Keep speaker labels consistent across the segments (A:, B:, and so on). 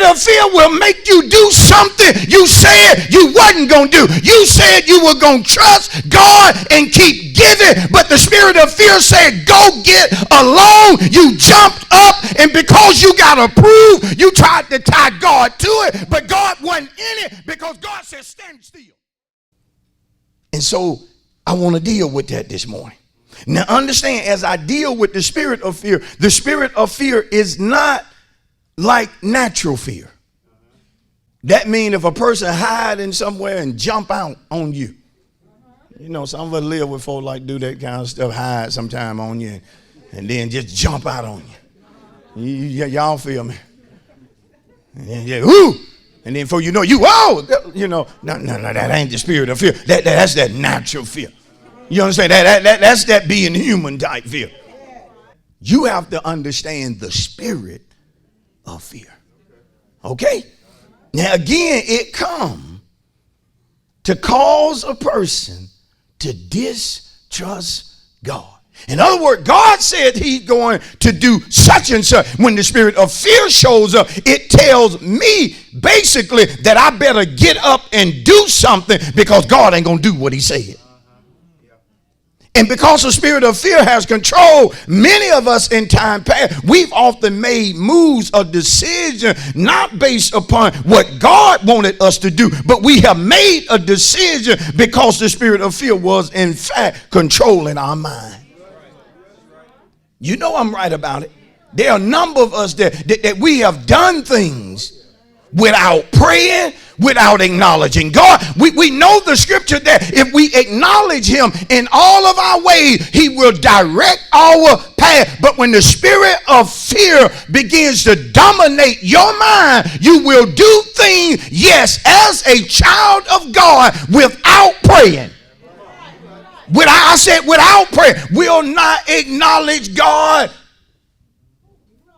A: spirit of fear will make you do something you said you wasn't going to do. You said you were going to trust God and keep giving, but the spirit of fear said, go get a loan. You jumped up, and because you got approved, you tried to tie God to it, but God wasn't in it because God said, stand still. And so I want to deal with that this morning. Now understand, as I deal with the spirit of fear is not like natural fear. That means if a person hiding somewhere and jump out on you. You know, some of us live with folks like do that kind of stuff, hide sometime on you and then just jump out on you. Y'all feel me? And then, yeah, whoo! And then before you know, no, that ain't the spirit of fear. That's that natural fear. You understand? That's that being human type fear. You have to understand the spirit of fear. Okay? Now again, it comes to cause a person to distrust God. In other words, God said he's going to do such and such. When the spirit of fear shows up, it tells me basically that I better get up and do something because God ain't going to do what he said. And because the spirit of fear has control, many of us in time past, we've often made moves or decisions not based upon what God wanted us to do, but we have made a decision because the spirit of fear was in fact controlling our mind. You know I'm right about it. There are a number of us that we have done things without praying, without acknowledging God. We know the scripture that if we acknowledge him in all of our ways, he will direct our path. But when the spirit of fear begins to dominate your mind, you will do things, yes, as a child of God without praying. I said without prayer, will not acknowledge God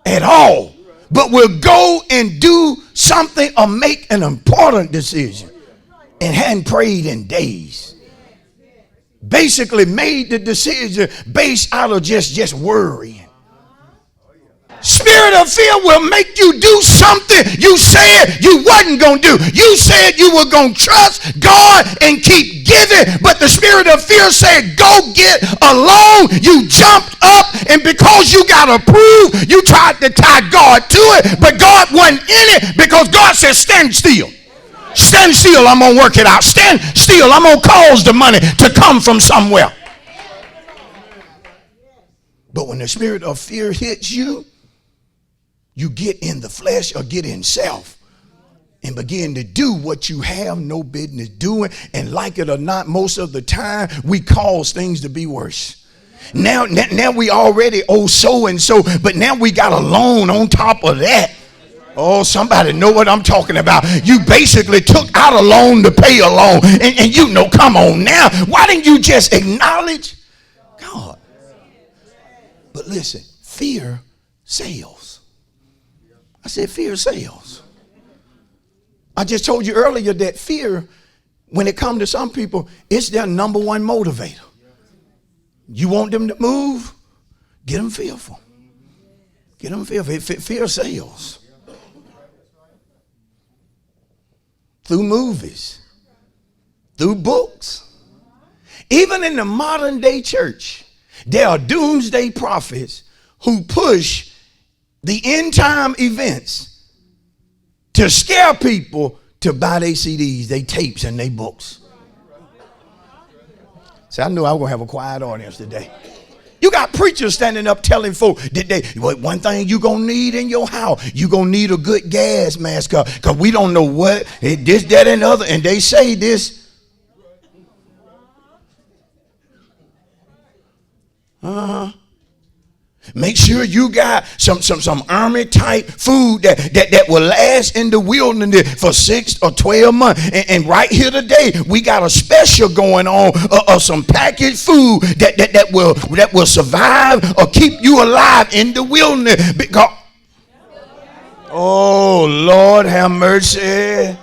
A: at all, but will go and do something or make an important decision and hadn't prayed in days. Basically made the decision based out of just worrying. Spirit of fear will make you do something you said you wasn't going to do. You said you were going to trust God and keep giving, but the spirit of fear said, go get a loan. You jumped up, and because you got approved, you tried to tie God to it, but God wasn't in it because God said, stand still. Stand still, I'm going to work it out. Stand still, I'm going to cause the money to come from somewhere. But when the spirit of fear hits you, you get in the flesh or get in self and begin to do what you have no business doing. And like it or not, most of the time we cause things to be worse. Now we already owe so and so, but now we got a loan on top of that. Oh, somebody know what I'm talking about. You basically took out a loan to pay a loan. And you know, come on now. Why didn't you just acknowledge God? But listen, fear sells. I said fear sells. I just told you earlier that fear, when it comes to some people, it's their number one motivator. You want them to move? Get them fearful. Get them fearful. Fear sells. Through movies, through books. Even in the modern day church, there are doomsday prophets who push the end time events to scare people to buy their CDs, their tapes, and their books. See, I knew I was going to have a quiet audience today. You got preachers standing up telling folk that one thing you going to need in your house, you going to need a good gas mask, because we don't know what, this, that, and other, and they say this. Make sure you got some army type food that will last in the wilderness for 6 or 12 months. And right here today, we got a special going on of some packaged food that will survive or keep you alive in the wilderness. Because, oh Lord, have mercy.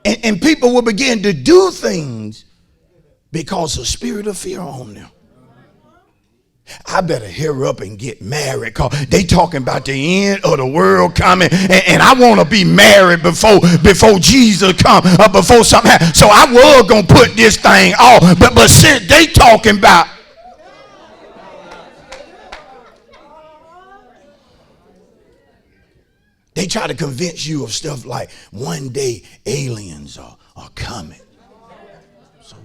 A: And people will begin to do things because of spirit of fear on them. I better hurry up and get married, because they talking about the end of the world coming, and I want to be married before Jesus come, or before something happens. So I was going to put this thing off, but since they talking about, they try to convince you of stuff like one day aliens are coming.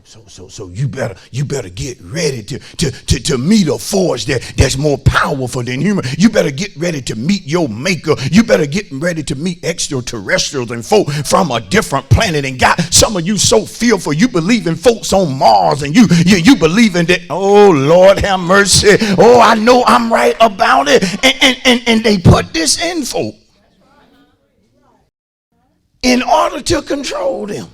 A: So you better get ready to meet a force that's more powerful than human. You better get ready to meet your maker. You better get ready to meet extraterrestrials and folk from a different planet. And God, some of you so fearful, you believe in folks on Mars, and you believe in that. Oh Lord, have mercy. Oh, I know I'm right about it. And they put this in folk in order to control them.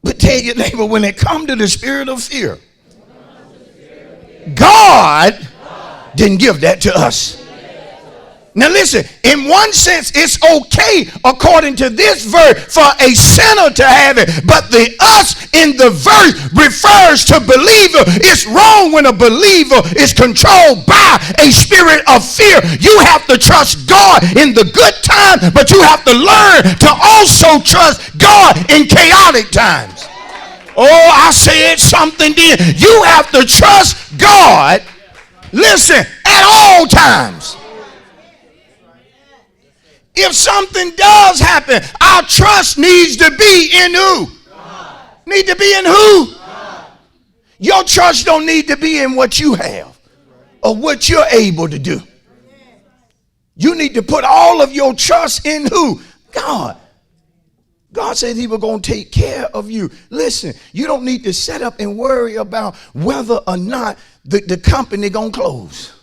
A: But tell your neighbor, when it comes to the spirit of fear, God didn't give that to us. Now listen, in one sense, it's okay according to this verse for a sinner to have it, but the us in the verse refers to believer. It's wrong when a believer is controlled by a spirit of fear. You have to trust God in the good times, but you have to learn to also trust God in chaotic times. Oh, I said something then. You have to trust God, listen, at all times. If something does happen, our trust needs to be in who? God. Need to be in who? God. Your trust don't need to be in what you have or what you're able to do. You need to put all of your trust in who? God. God said he was going to take care of you. Listen, you don't need to set up and worry about whether or not the company going to close.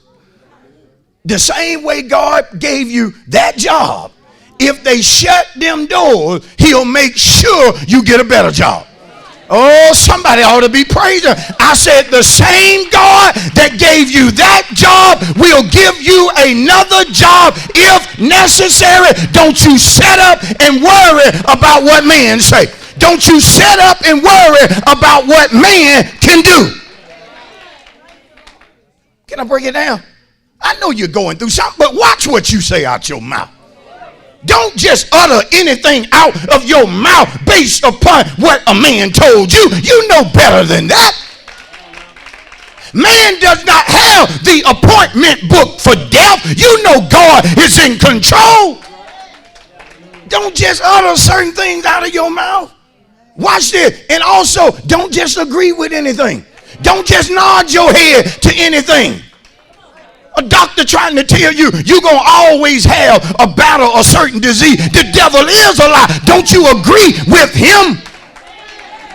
A: The same way God gave you that job, if they shut them doors, he'll make sure you get a better job. Oh, somebody ought to be praising. I said the same God that gave you that job will give you another job if necessary. Don't you set up and worry about what man say. Don't you set up and worry about what man can do. Can I break it down? I know you're going through something, but watch what you say out your mouth. Don't just utter anything out of your mouth based upon what a man told you. You know better than that. Man does not have the appointment book for death. You know God is in control. Don't just utter certain things out of your mouth. Watch this. And also, don't just agree with anything. Don't just nod your head to anything. A doctor trying to tell you you're going to always have a battle or certain disease. The devil is a lie. Don't you agree with him?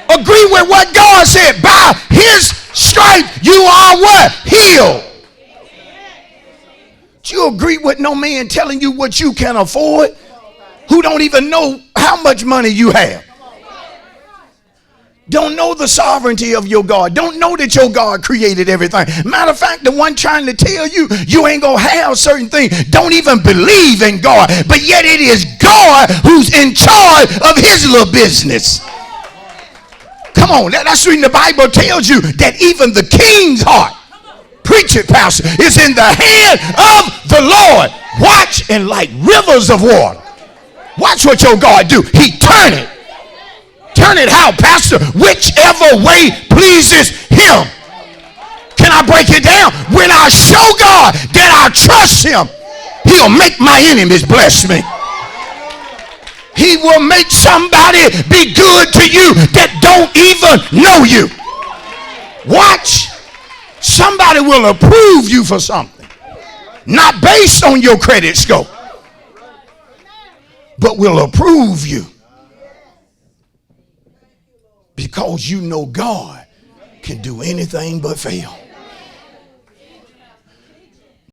A: Agree with what God said. By his stripes you are what? Healed. Do you agree with no man telling you what you can afford, who don't even know how much money you have? Don't know the sovereignty of your God. Don't know that your God created everything. Matter of fact, the one trying to tell you you ain't gonna have certain things don't even believe in God, but yet it is God who's in charge of his little business. Come on, that's when the Bible tells you that even the king's heart, preach it, pastor, is in the hand of the Lord. Watch, and like rivers of water, watch what your God do. He turn it. Turn it how, pastor? Whichever way pleases him. Can I break it down? When I show God that I trust him, he'll make my enemies bless me. He will make somebody be good to you that don't even know you. Watch. Somebody will approve you for something, not based on your credit score, but will approve you because you know God can do anything but fail.